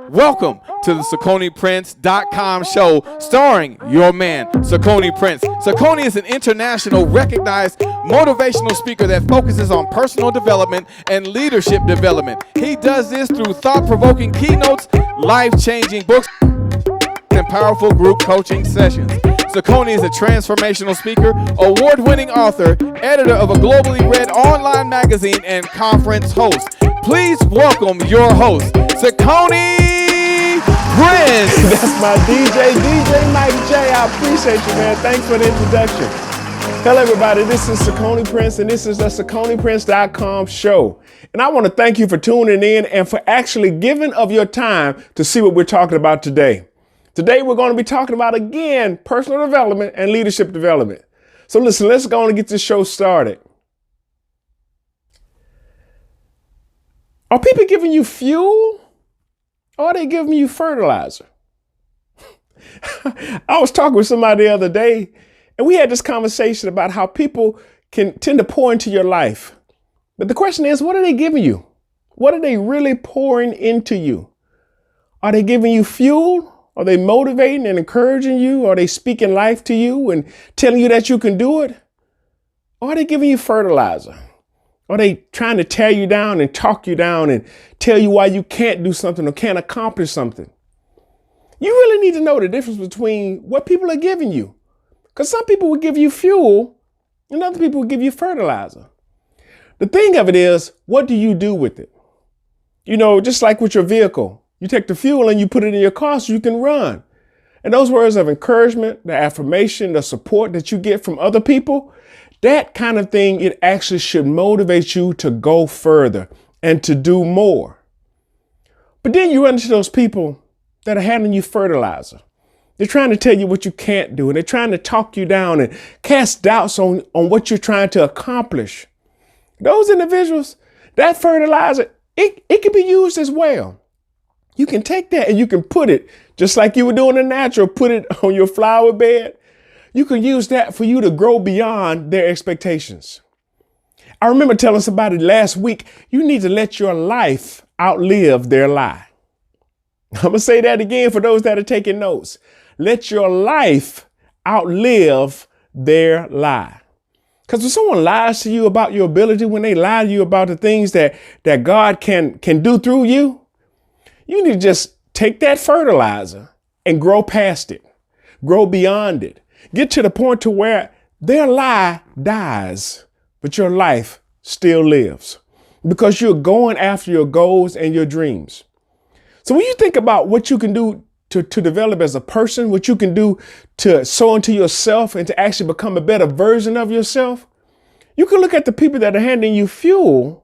Welcome to the CiconePrince.com show starring your man, Cicone Prince. Cicone is an international recognized motivational speaker that focuses on personal development and leadership development. He does this through thought-provoking keynotes, life-changing books, and powerful group coaching sessions. Cicone is a transformational speaker, award-winning author, editor of a globally read online magazine, and conference host. Please welcome your host, Cicone Prince. That's my DJ Mike J. I appreciate you, man. Thanks for the introduction. Hello, everybody. This is Cicone Prince, and this is the CiconePrince.com show. And I want to thank you for tuning in and for actually giving of your time to see what we're talking about today. Today, we're going to be talking about, again, personal development and leadership development. So listen, let's go on and get this show started. Are people giving you fuel or are they giving you fertilizer? I was talking with somebody the other day and we had this conversation about how people can tend to pour into your life. But the question is, what are they giving you? What are they really pouring into you? Are they giving you fuel? Are they motivating and encouraging you? Are they speaking life to you and telling you that you can do it? Or are they giving you fertilizer? Are they trying to tear you down and talk you down and tell you why you can't do something or can't accomplish something? You really need to know the difference between what people are giving you. Because some people will give you fuel and other people will give you fertilizer. The thing of it is, what do you do with it? You know, just like with your vehicle. You take the fuel and you put it in your car so you can run. And those words of encouragement, the affirmation, the support that you get from other people, that kind of thing, it actually should motivate you to go further and to do more. But then you run into those people that are handing you fertilizer. They're trying to tell you what you can't do, and they're trying to talk you down and cast doubts on what you're trying to accomplish. Those individuals, that fertilizer, it can be used as well. You can take that and you can put it, just like you were doing in natural, put it on your flower bed. You can use that for you to grow beyond their expectations. I remember telling somebody last week, you need to let your life outlive their lie. I'm going to say that again for those that are taking notes. Let your life outlive their lie. Because when someone lies to you about your ability, when they lie to you about the things that God can do through you, you need to just take that fertilizer and grow past it, grow beyond it, get to the point to where their lie dies, but your life still lives because you're going after your goals and your dreams. So when you think about what you can do to develop as a person, what you can do to sow into yourself and to actually become a better version of yourself, you can look at the people that are handing you fuel.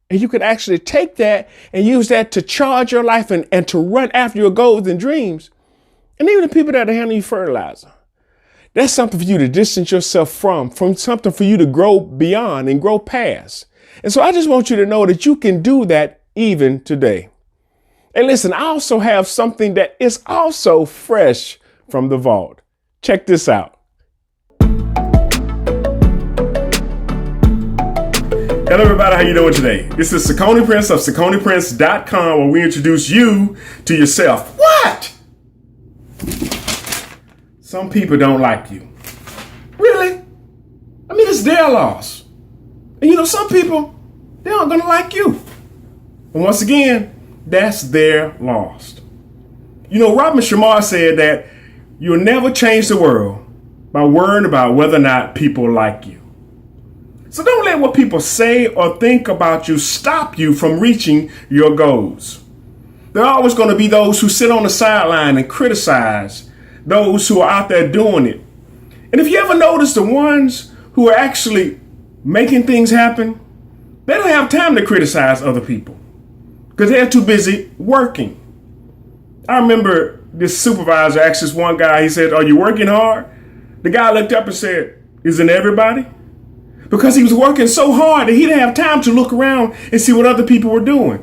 And you could actually take that and use that to charge your life and to run after your goals and dreams. And even the people that are handing you fertilizer. That's something for you to distance yourself from something for you to grow beyond and grow past. And so I just want you to know that you can do that even today. And listen, I also have something that is also fresh from the vault. Check this out. Hello, everybody. How you doing today? This is Cicone Prince of CiconePrince.com, where we introduce you to yourself. What? Some people don't like you. Really? I mean, it's their loss. And you know, some people, they aren't going to like you. And once again, that's their loss. You know, Robin Shamar said that you'll never change the world by worrying about whether or not people like you. So don't let what people say or think about you stop you from reaching your goals. There are always going to be those who sit on the sideline and criticize those who are out there doing it. And if you ever notice the ones who are actually making things happen, they don't have time to criticize other people because they're too busy working. I remember this supervisor asked this one guy, he said, "Are you working hard?" The guy looked up and said, "Isn't everybody?" Because he was working so hard that he didn't have time to look around and see what other people were doing.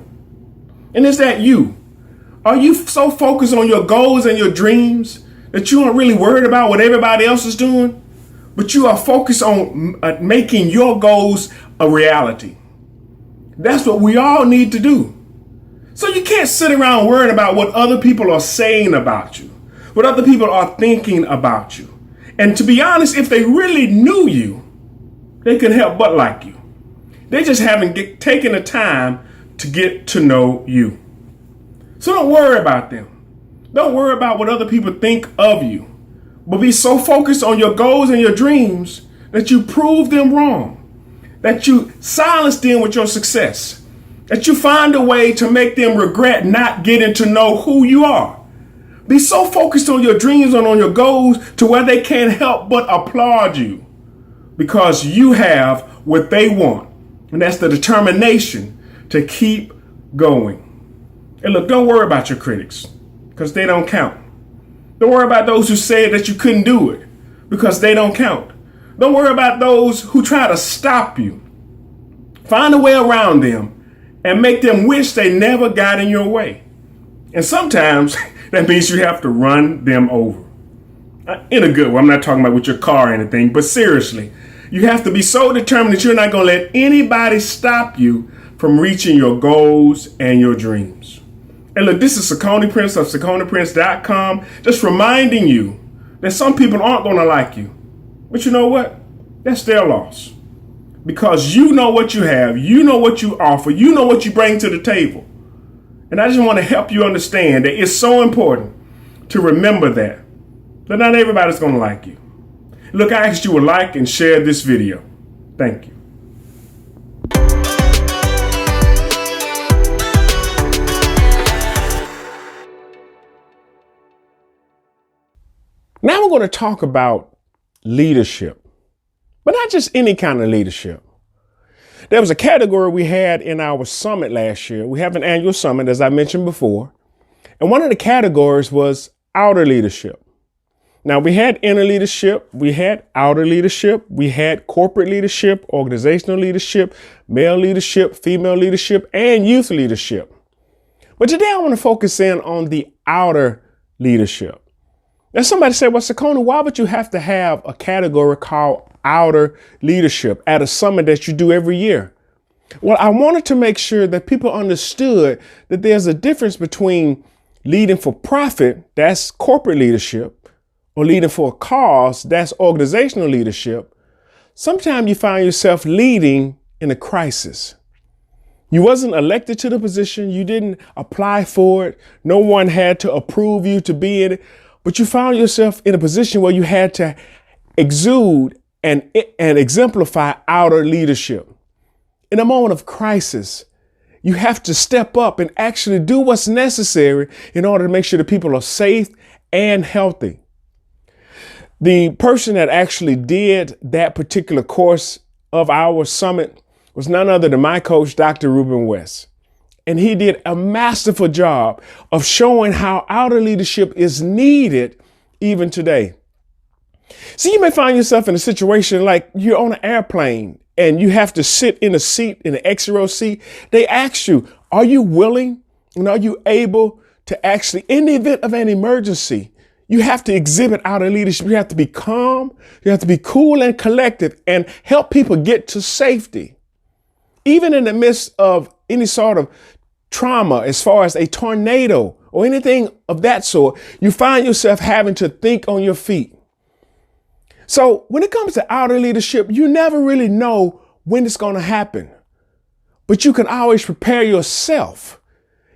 And is that you? Are you so focused on your goals and your dreams that you aren't really worried about what everybody else is doing? But you are focused on making your goals a reality. That's what we all need to do. So you can't sit around worrying about what other people are saying about you, what other people are thinking about you. And to be honest, if they really knew you, they couldn't help but like you. They just haven't taken the time to get to know you. So don't worry about them. Don't worry about what other people think of you. But be so focused on your goals and your dreams that you prove them wrong, that you silence them with your success, that you find a way to make them regret not getting to know who you are. Be so focused on your dreams and on your goals to where they can't help but applaud you because you have what they want. And that's the determination to keep going. And look, don't worry about your critics because they don't count. Don't worry about those who said that you couldn't do it because they don't count. Don't worry about those who try to stop you. Find a way around them and make them wish they never got in your way. And sometimes that means you have to run them over. In a good way. I'm not talking about with your car or anything, but seriously, you have to be so determined that you're not going to let anybody stop you from reaching your goals and your dreams. And look, this is Cicone Prince of CiconePrince.com, just reminding you that some people aren't going to like you. But you know what? That's their loss. Because you know what you have, you know what you offer, you know what you bring to the table. And I just want to help you understand that it's so important to remember that not everybody's going to like you. Look, I asked you to like and share this video. Thank you. Now we're going to talk about leadership, but not just any kind of leadership. There was a category we had in our summit last year. We have an annual summit, as I mentioned before. And one of the categories was outer leadership. Now, we had inner leadership, we had outer leadership, we had corporate leadership, organizational leadership, male leadership, female leadership, and youth leadership. But today I want to focus in on the outer leadership. Now, somebody said, well, Cicone, why would you have to have a category called outer leadership at a summit that you do every year? Well, I wanted to make sure that people understood that there's a difference between leading for profit, that's corporate leadership, or leading for a cause, that's organizational leadership. Sometimes you find yourself leading in a crisis. You wasn't elected to the position. You didn't apply for it. No one had to approve you to be in it. But you found yourself in a position where you had to exude and exemplify outer leadership. In a moment of crisis, you have to step up and actually do what's necessary in order to make sure that people are safe and healthy. The person that actually did that particular course of our summit was none other than my coach, Dr. Ruben West. And he did a masterful job of showing how outer leadership is needed even today. So you may find yourself in a situation like you're on an airplane and you have to sit in a seat, in an extra row seat. They ask you, are you willing and are you able to actually, in the event of an emergency, you have to exhibit outer leadership. You have to be calm. You have to be cool and collected and help people get to safety. Even in the midst of any sort of trauma, as far as a tornado or anything of that sort, you find yourself having to think on your feet. So when it comes to outer leadership, you never really know when it's going to happen, but you can always prepare yourself.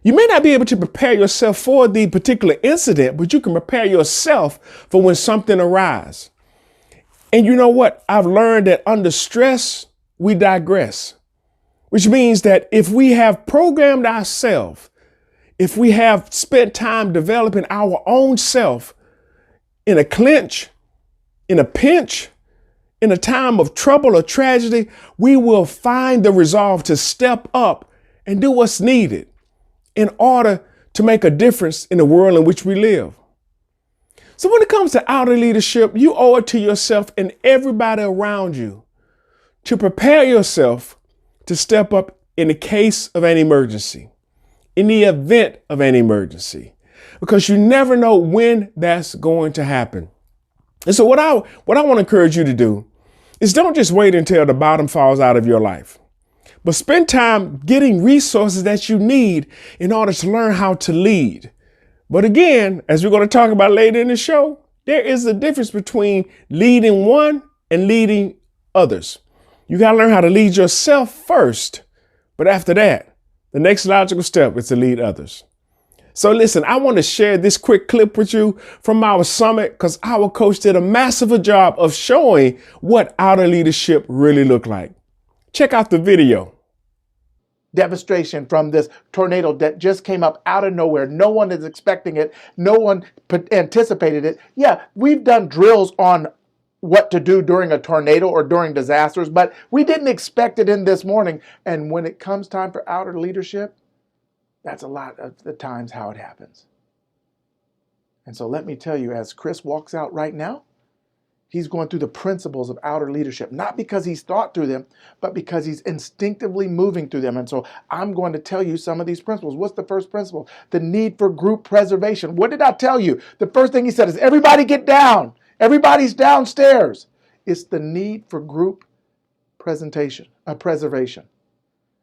You may not be able to prepare yourself for the particular incident, but you can prepare yourself for when something arises. And you know what? I've learned that under stress, we digress, which means that if we have programmed ourselves, if we have spent time developing our own self in a clinch, in a pinch, in a time of trouble or tragedy, we will find the resolve to step up and do what's needed in order to make a difference in the world in which we live. So when it comes to outer leadership, you owe it to yourself and everybody around you to prepare yourself to step up in the case of an emergency, in the event of an emergency, because you never know when that's going to happen. And so what I want to encourage you to do is don't just wait until the bottom falls out of your life, but spend time getting resources that you need in order to learn how to lead. But again, as we're going to talk about later in the show, there is a difference between leading one and leading others. You got to learn how to lead yourself first. But after that, the next logical step is to lead others. So listen, I want to share this quick clip with you from our summit because our coach did a massive job of showing what outer leadership really looked like. Check out the video. Devastation from this tornado that just came up out of nowhere. No one is expecting it. No one anticipated it. Yeah, we've done drills on what to do during a tornado or during disasters, but we didn't expect it in this morning. And when it comes time for outer leadership, that's a lot of the times how it happens. And so let me tell you, as Chris walks out right now, he's going through the principles of outer leadership, not because he's thought through them, but because he's instinctively moving through them. And so I'm going to tell you some of these principles. What's the first principle? The need for group preservation. What did I tell you? The first thing he said is, everybody get down. Everybody's downstairs. It's the need for group preservation.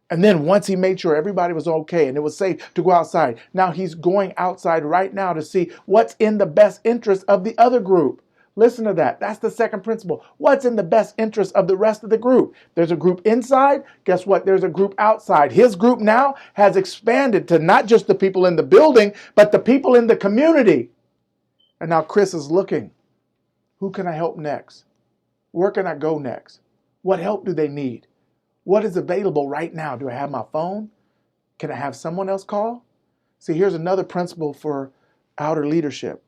And then once he made sure everybody was okay and it was safe to go outside, now he's going outside right now to see what's in the best interest of the other group. Listen to that. That's the second principle. What's in the best interest of the rest of the group? There's a group inside. Guess what? There's a group outside. His group now has expanded to not just the people in the building, but the people in the community. And now Chris is looking. Who can I help next? Where can I go next? What help do they need? What is available right now? Do I have my phone? Can I have someone else call? See, here's another principle for outer leadership.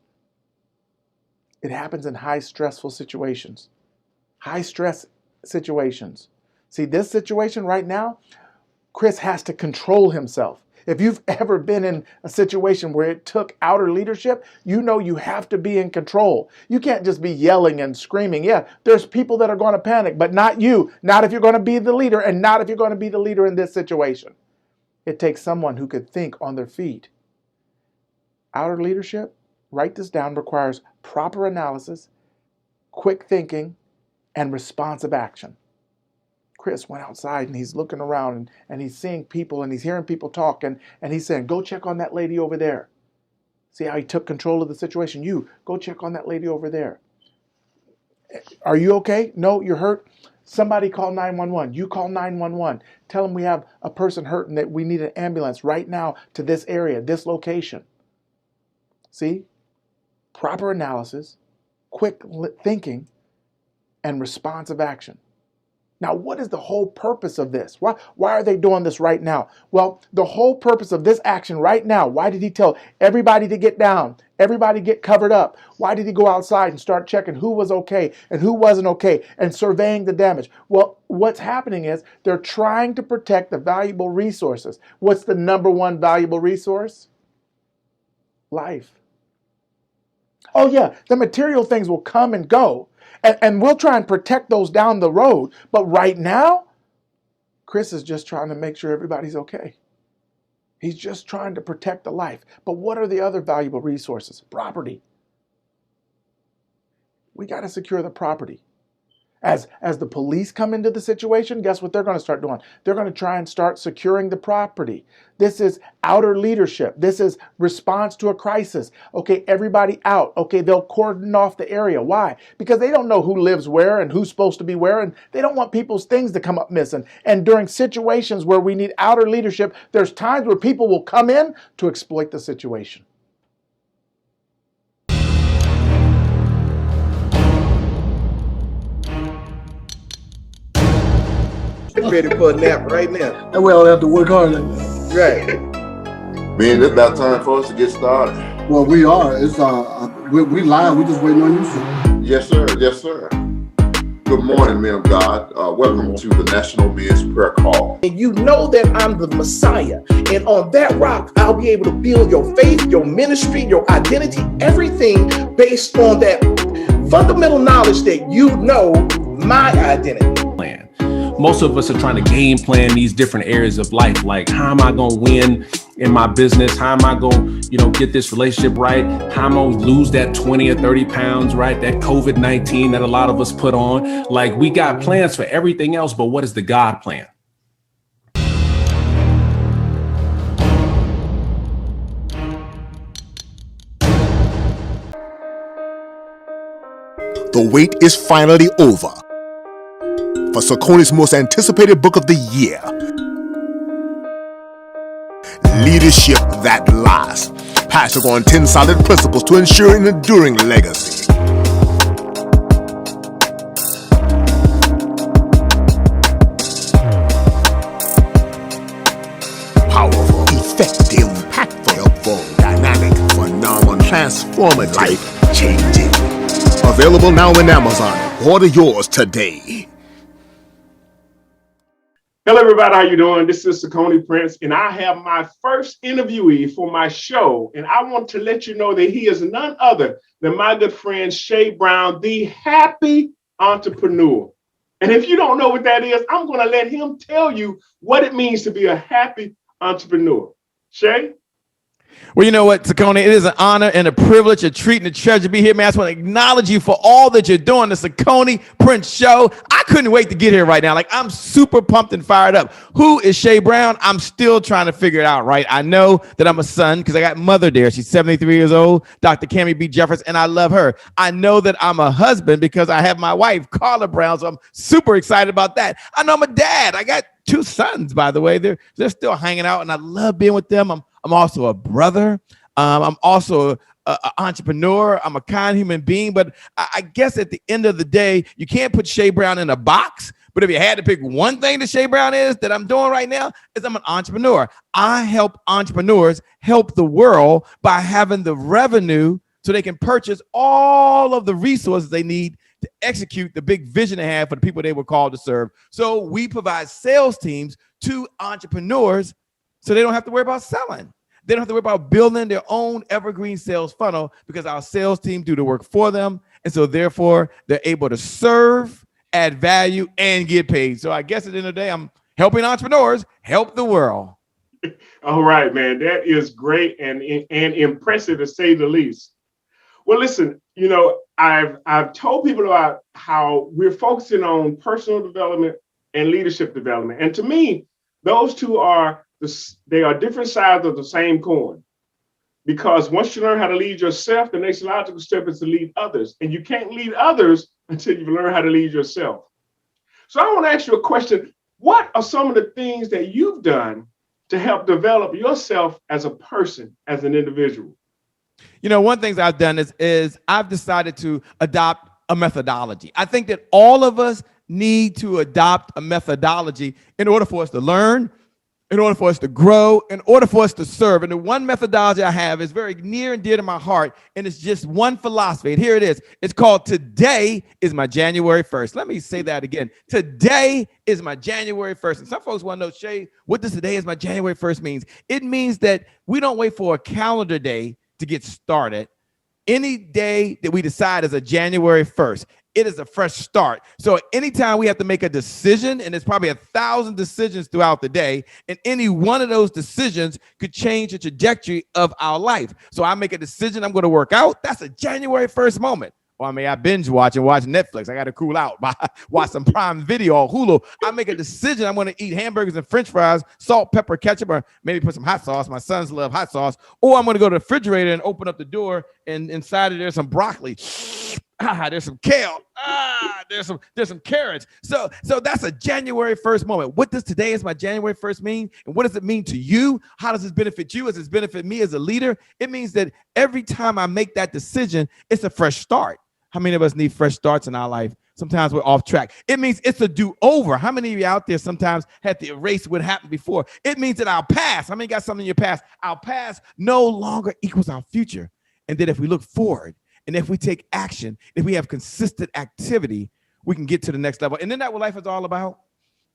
It happens in high stressful situations. High stress situations. See, this situation right now, Chris has to control himself. If you've ever been in a situation where it took outer leadership, you know you have to be in control. You can't just be yelling and screaming. Yeah, there's people that are going to panic, but not you. Not if you're going to be the leader, and not if you're going to be the leader in this situation. It takes someone who could think on their feet. Outer leadership, write this down, requires proper analysis, quick thinking, and responsive action. Chris went outside and he's looking around and he's seeing people and he's hearing people talk and he's saying, go check on that lady over there. See how he took control of the situation? You, go check on that lady over there. Are you okay? No, you're hurt? Somebody call 911. You call 911. Tell them we have a person hurt and that we need an ambulance right now to this area, this location. See? Proper analysis, quick thinking, and responsive action. Now, what is the whole purpose of this? Why are they doing this right now? Well, the whole purpose of this action right now, why did he tell everybody to get down, everybody get covered up? Why did he go outside and start checking who was okay and who wasn't okay and surveying the damage? Well, what's happening is they're trying to protect the valuable resources. What's the number one valuable resource? Life. Oh yeah, the material things will come and go. And we'll try and protect those down the road. But right now, Chris is just trying to make sure everybody's okay. He's just trying to protect the life. But what are the other valuable resources? Property. We got to secure the property. As the police come into the situation, guess what they're going to start doing? They're going to try and start securing the property. This is outer leadership. This is response to a crisis. Okay, everybody out. Okay, they'll cordon off the area. Why? Because they don't know who lives where and who's supposed to be where, and they don't want people's things to come up missing. And during situations where we need outer leadership, there's times where people will come in to exploit the situation. Ready for a nap right now. And we all have to work hard at that. Right. Man, it's about time for us to get started. Well, we are. It's we live. We just waiting on you, sir. Yes, sir. Yes, sir. Good morning, men of God. Welcome to the National Men's Prayer Call. And you know that I'm the Messiah. And on that rock, I'll be able to build your faith, your ministry, your identity, everything based on that fundamental knowledge that you know my identity. Most of us are trying to game plan these different areas of life. Like, how am I going to win in my business? How am I going to, get this relationship right? How am I going to lose that 20 or 30 pounds, right? That COVID-19 that a lot of us put on. Like, we got plans for everything else, but what is the God plan? The wait is finally over for Cicone's most anticipated book of the year, Leadership That Lasts, passing on 10 solid principles to ensure an enduring legacy. Powerful, effective, impactful, helpful, dynamic, phenomenal, transformative, life-changing. Available now in Amazon. Order yours today. Hello, everybody. How you doing? This is Cicone Prince, and I have my first interviewee for my show. And I want to let you know that he is none other than my good friend, Shay Brown, the happy entrepreneur. And if you don't know what that is, I'm going to let him tell you what it means to be a happy entrepreneur. Shay? Well, you know what, Cicone, it is an honor and a privilege, a treat and a treasure to be here, man. I just want to acknowledge you for all that you're doing, the Cicone Prince Show. I couldn't wait to get here right now. Like, I'm super pumped and fired up. Who is Shay Brown? I'm still trying to figure it out, right? I know that I'm a son because I got mother there. She's 73 years old, Dr. Cammie B. Jeffers, and I love her. I know that I'm a husband because I have my wife, Carla Brown, so I'm super excited about that. I know I'm a dad. I got 2 sons, by the way. They're still hanging out, and I love being with them. I'm also a brother. I'm also an entrepreneur. I'm a kind human being. But I guess at the end of the day, you can't put Shay Brown in a box. But if you had to pick one thing that Shay Brown is that I'm doing right now, is I'm an entrepreneur. I help entrepreneurs help the world by having the revenue so they can purchase all of the resources they need to execute the big vision they have for the people they were called to serve. So we provide sales teams to entrepreneurs so they don't have to worry about selling. They don't have to worry about building their own evergreen sales funnel because our sales team do the work for them. And so therefore, they're able to serve, add value, and get paid. So I guess at the end of the day, I'm helping entrepreneurs help the world. All right, man. That is great and impressive to say the least. Well, listen, you know, I've told people about how we're focusing on personal development and leadership development. And to me, those two are different sides of the same coin. Because once you learn how to lead yourself, the next logical step is to lead others. And you can't lead others until you've learned how to lead yourself. So I want to ask you a question. What are some of the things that you've done to help develop yourself as a person, as an individual? You know, one of the things I've done is I've decided to adopt a methodology. I think that all of us need to adopt a methodology in order for us to learn, in order for us to grow, in order for us to serve. And the one methodology I have is very near and dear to my heart, and it's just one philosophy. And here it is. It's called Today is my January 1st. Let me say that again. Today is my January 1st. And some folks want to know, Shay, what does today is my January 1st means? It means that we don't wait for a calendar day to get started. Any day that we decide is a January 1st. It is a fresh start. So anytime we have to make a decision, and there's probably 1,000 decisions throughout the day, and any one of those decisions could change the trajectory of our life. So I make a decision, I'm going to work out. That's a January 1st moment. Or I mean, I binge watch Netflix. I got to cool out, watch some Prime Video or Hulu. I make a decision. I'm going to eat hamburgers and French fries, salt, pepper, ketchup, or maybe put some hot sauce. My sons love hot sauce. Or I'm going to go to the refrigerator and open up the door, and inside of there's some broccoli. There's some kale. There's some carrots. So that's a January 1st moment. What does today is my January 1st mean? And what does it mean to you? How does this benefit you? Does this benefit me as a leader? It means that every time I make that decision, it's a fresh start. How many of us need fresh starts in our life? Sometimes we're off track. It means it's a do-over. How many of you out there sometimes had to erase what happened before? It means that our past, how many got something in your past? Our past no longer equals our future. And then if we look forward, and if we take action, if we have consistent activity, we can get to the next level. And isn't that what life is all about?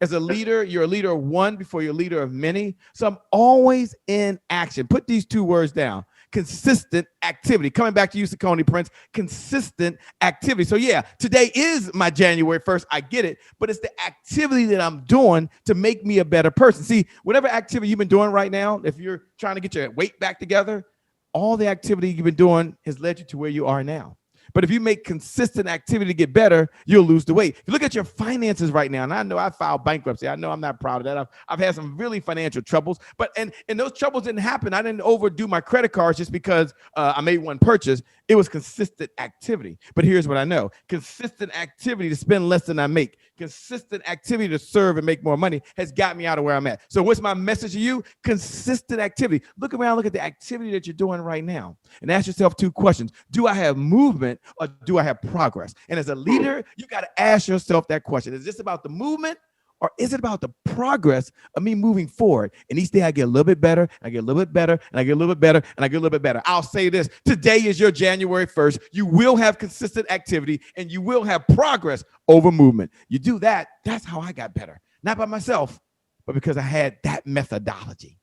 As a leader, you're a leader of one before you're a leader of many. So I'm always in action. Put these 2 words down. Consistent activity. Coming back to you, Cicone Prince, consistent activity. So yeah, today is my January 1st. I get it, but it's the activity that I'm doing to make me a better person. See, whatever activity you've been doing right now, if you're trying to get your weight back together, all the activity you've been doing has led you to where you are now. But if you make consistent activity to get better, you'll lose the weight. If you look at your finances right now, and I know I filed bankruptcy. I know I'm not proud of that. I've had some really financial troubles, but and those troubles didn't happen. I didn't overdo my credit cards just because I made one purchase. It was consistent activity. But here's what I know. Consistent activity to spend less than I make, consistent activity to serve and make more money has got me out of where I'm at. So what's my message to you? Consistent activity. Look around, look at the activity that you're doing right now, and ask yourself 2 questions. Do I have movement or do I have progress? And as a leader, you got to ask yourself that question. Is this about the movement or is it about the progress of me moving forward? And each day I get a little bit better, and I get a little bit better, and I get a little bit better, and I get a little bit better. I'll say this. Today is your January 1st. You will have consistent activity, and you will have progress over movement. You do that, that's how I got better. Not by myself, but because I had that methodology.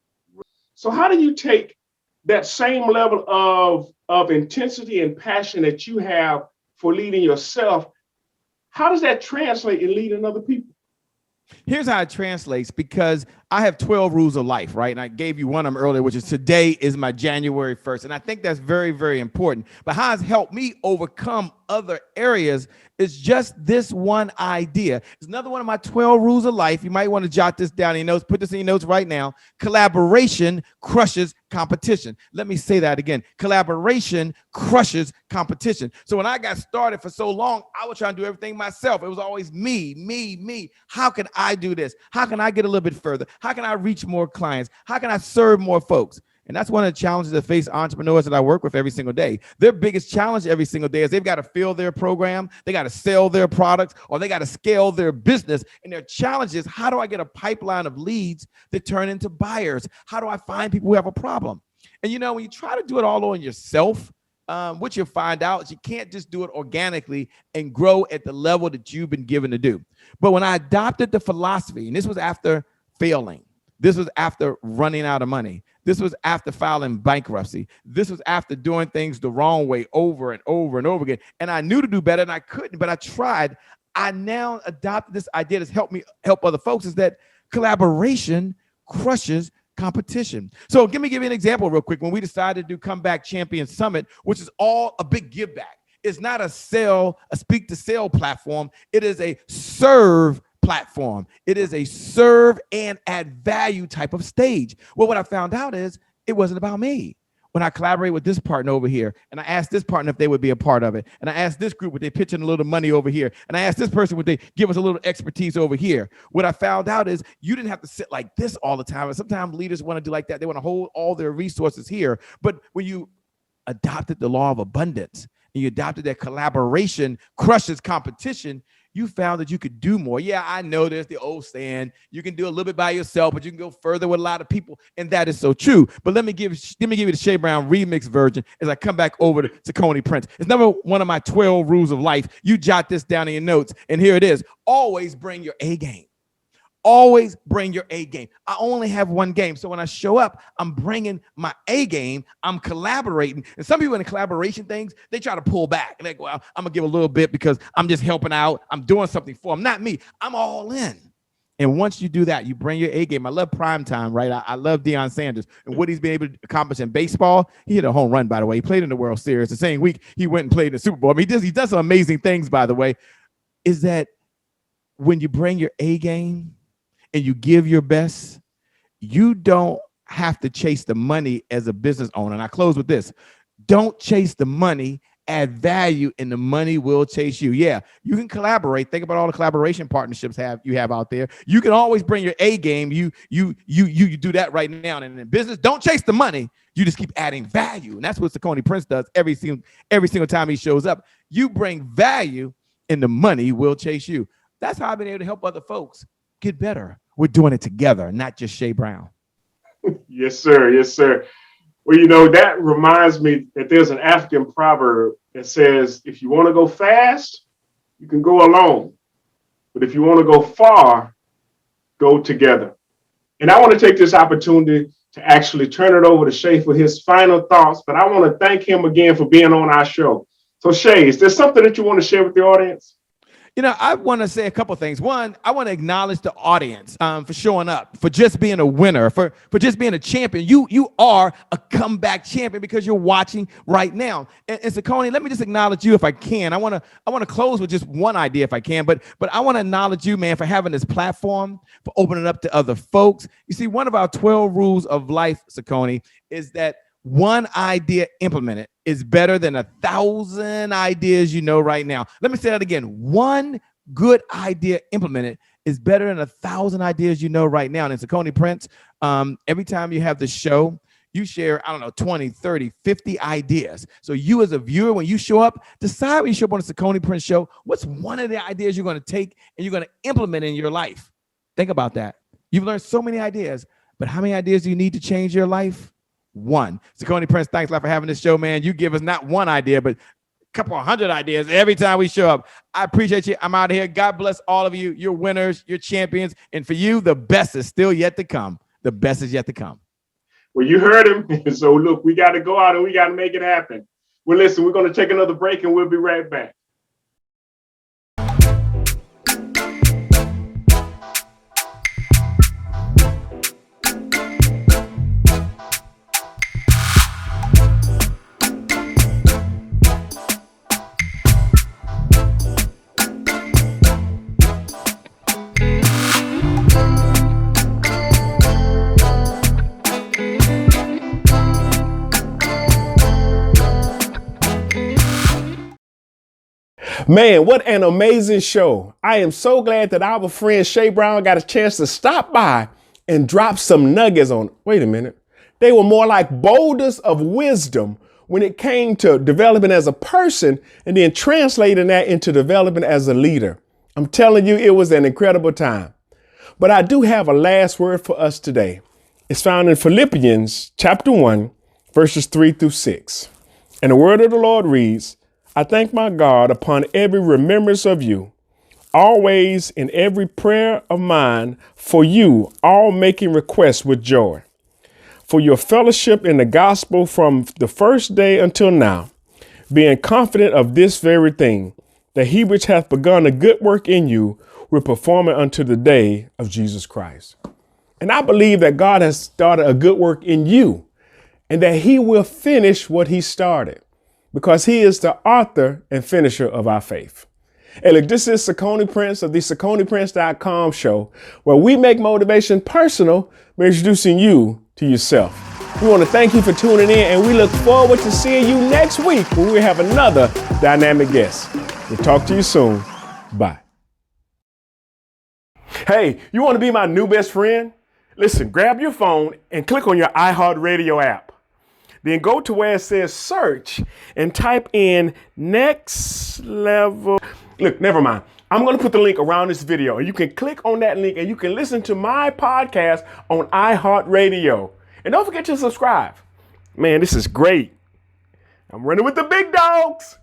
So how do you take that same level of intensity and passion that you have for leading yourself? How does that translate in leading other people? Here's how it translates, because I have 12 rules of life, right? And I gave you one of them earlier, which is today is my January 1st. And I think that's very, very important. But how it's helped me overcome other areas is just this one idea. It's another one of my 12 rules of life. You might want to jot this down in your notes. Put this in your notes right now. Collaboration crushes competition. Let me say that again. Collaboration crushes competition. So when I got started for so long, I was trying to do everything myself. It was always me, me, me. How can I do this? How can I get a little bit further? How can I reach more clients? How can I serve more folks? And that's one of the challenges that face entrepreneurs that I work with every single day. Their biggest challenge every single day is they've got to fill their program, they got to sell their products, or they got to scale their business. And their challenge is, how do I get a pipeline of leads that turn into buyers? How do I find people who have a problem? And when you try to do it all on yourself, what you'll find out is you can't just do it organically and grow at the level that you've been given to do. But when I adopted the philosophy, and this was after failing, this was after running out of money, this was after filing bankruptcy, this was after doing things the wrong way over and over and over again. And I knew to do better and I couldn't, but I tried. I now adopted this idea that's helped me help other folks, is that collaboration crushes competition. So let me give you an example real quick. When we decided to do Comeback Champion Summit, which is all a big give back. It's not a speak to sell platform. It is a serve platform. It is a serve and add value type of stage. Well, what I found out is it wasn't about me. When I collaborate with this partner over here, and I asked this partner if they would be a part of it, and I asked this group would they pitch in a little money over here, and I asked this person would they give us a little expertise over here. What I found out is you didn't have to sit like this all the time. And sometimes leaders want to do like that. They want to hold all their resources here. But when you adopted the law of abundance and you adopted that collaboration crushes competition, you found that you could do more. Yeah, I know there's the old saying, you can do a little bit by yourself, but you can go further with a lot of people. And that is so true. But let me give you the Shay Brown remix version as I come back over to Cicone Prince. It's number one of my 12 rules of life. You jot this down in your notes. And here it is. Always bring your A game. Always bring your A game. I only have one game. So when I show up, I'm bringing my A game. I'm collaborating. And some people in the collaboration things, they try to pull back. And they go, well, I'm going to give a little bit because I'm just helping out. I'm doing something for them. Not me. I'm all in. And once you do that, you bring your A game. I love primetime, right? I love Deion Sanders and what he's been able to accomplish in baseball. He hit a home run, by the way. He played in the World Series. The same week, he went and played in the Super Bowl. I mean, he does some amazing things, by the way. Is that when you bring your A game, and you give your best, you don't have to chase the money as a business owner. And I close with this. Don't chase the money, add value, and the money will chase you. Yeah, you can collaborate. Think about all the collaboration partnerships you have out there. You can always bring your A game. You do that right now. And in business, don't chase the money. You just keep adding value. And that's what Cicone Prince does every single time he shows up. You bring value, and the money will chase you. That's how I've been able to help other folks get better. We're doing it together, not just Shay Brown. Yes, sir. Yes, sir. Well, that reminds me that there's an African proverb that says, if you want to go fast, you can go alone. But if you want to go far, go together. And I want to take this opportunity to actually turn it over to Shay for his final thoughts. But I want to thank him again for being on our show. So, Shay, is there something that you want to share with the audience? I want to say a couple things. One, I want to acknowledge the audience for showing up, for just being a winner, for just being a champion. You are a comeback champion because you're watching right now. And Cicone, let me just acknowledge you if I can. I want to close with just one idea if I can, but I want to acknowledge you, man, for having this platform, for opening up to other folks. You see, one of our 12 rules of life, Cicone, is that one idea implemented is better than 1,000 ideas right now. Let me say that again. One good idea implemented is better than 1,000 ideas right now. And in Cicone Prince, every time you have the show, you share, 20, 30, 50 ideas. So you as a viewer, when you show up, decide when you show up on the Cicone Prince show, what's one of the ideas you're going to take and you're going to implement in your life? Think about that. You've learned so many ideas, but how many ideas do you need to change your life? One. Cicone Prince, thanks a lot for having this show, man. You give us not one idea, but a couple 100 ideas every time we show up. I appreciate you. I'm out of here. God bless all of you. You're winners. You're champions. And for you, the best is still yet to come. The best is yet to come. Well, you heard him. So look, we got to go out and we got to make it happen. Well, listen, we're going to take another break and we'll be right back. Man, what an amazing show. I am so glad that our friend Shay Brown got a chance to stop by and drop some nuggets on. Wait a minute. They were more like boulders of wisdom when it came to developing as a person and then translating that into developing as a leader. I'm telling you, it was an incredible time. But I do have a last word for us today. It's found in Philippians chapter 1, verses 3-6. And the word of the Lord reads, I thank my God upon every remembrance of you, always in every prayer of mine for you, all making requests with joy, for your fellowship in the gospel from the first day until now, being confident of this very thing, that he which hath begun a good work in you will perform it unto the day of Jesus Christ. And I believe that God has started a good work in you and that he will finish what he started, because he is the author and finisher of our faith. Hey, look, this is Cicone Prince of the CiconePrince.com show, where we make motivation personal by introducing you to yourself. We want to thank you for tuning in, and we look forward to seeing you next week when we have another dynamic guest. We'll talk to you soon. Bye. Hey, you want to be my new best friend? Listen, grab your phone and click on your iHeartRadio app. Then go to where it says search and type in next level. Look, never mind. I'm going to put the link around this video and you can click on that link and you can listen to my podcast on iHeartRadio. And don't forget to subscribe. Man, this is great. I'm running with the big dogs.